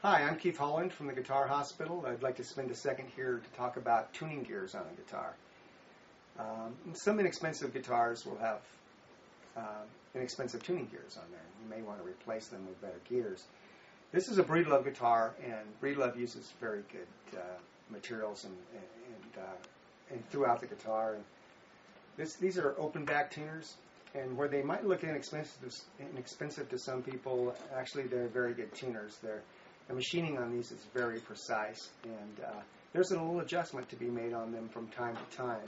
Hi, I'm Keith Holland from the Guitar Hospital. I'd like to spend a second here to talk about tuning gears on a guitar. Some inexpensive guitars will have inexpensive tuning gears on there. You may want to replace them with better gears. This is a Breedlove guitar, and Breedlove uses very good materials and throughout the guitar. And these are open back tuners, and where they might look inexpensive to some people, actually they're very good tuners. The machining on these is very precise, and there's a little adjustment to be made on them from time to time.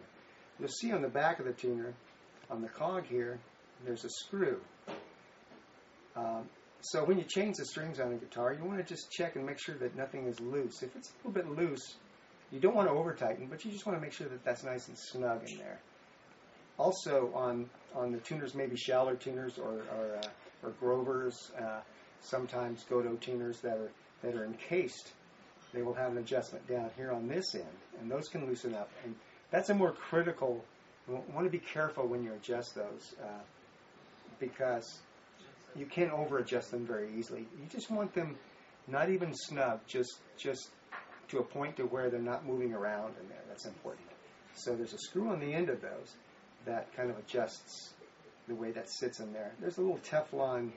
You'll see on the back of the tuner, on the cog here, there's a screw. So when you change the strings on a guitar, you want to just check and make sure that nothing is loose. If it's a little bit loose, you don't want to over-tighten, but you just want to make sure that that's nice and snug in there. Also, on the tuners, maybe shallow tuners or Grovers, sometimes Gotoh tuners that are encased, they will have an adjustment down here on this end, and those can loosen up. And that's a more critical. You want to be careful when you adjust those because you can't over-adjust them very easily. You just want them not even snug, just to a point to where they're not moving around in there. That's important. So there's a screw on the end of those that kind of adjusts the way that sits in there. There's a little Teflon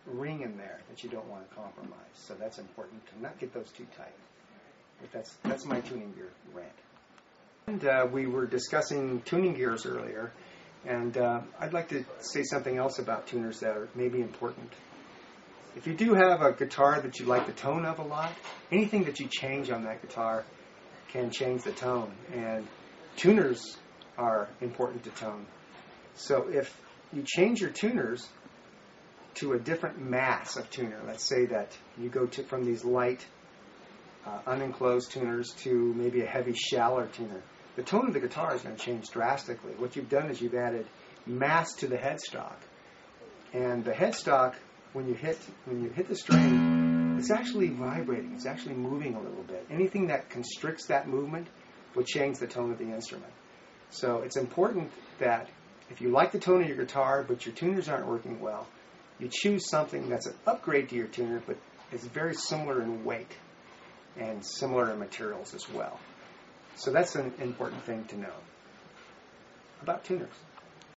ring in there that you don't want to compromise. So that's important to not get those too tight. But that's my tuning gear rant. And we were discussing tuning gears earlier, and I'd like to say something else about tuners that are maybe important. If you do have a guitar that you like the tone of a lot, anything that you change on that guitar can change the tone, and tuners are important to tone. So if you change your tuners to a different mass of tuner, let's say that you go from these light unenclosed tuners to maybe a heavy shallow tuner, the tone of the guitar is going to change drastically. What you've done is you've added mass to the headstock, and the headstock, when you hit the string, it's actually vibrating. It's actually moving a little bit. Anything that constricts that movement will change the tone of the instrument. So it's important that if you like the tone of your guitar but your tuners aren't working well, you choose something that's an upgrade to your tuner but is very similar in weight and similar in materials as well. So that's an important thing to know about tuners.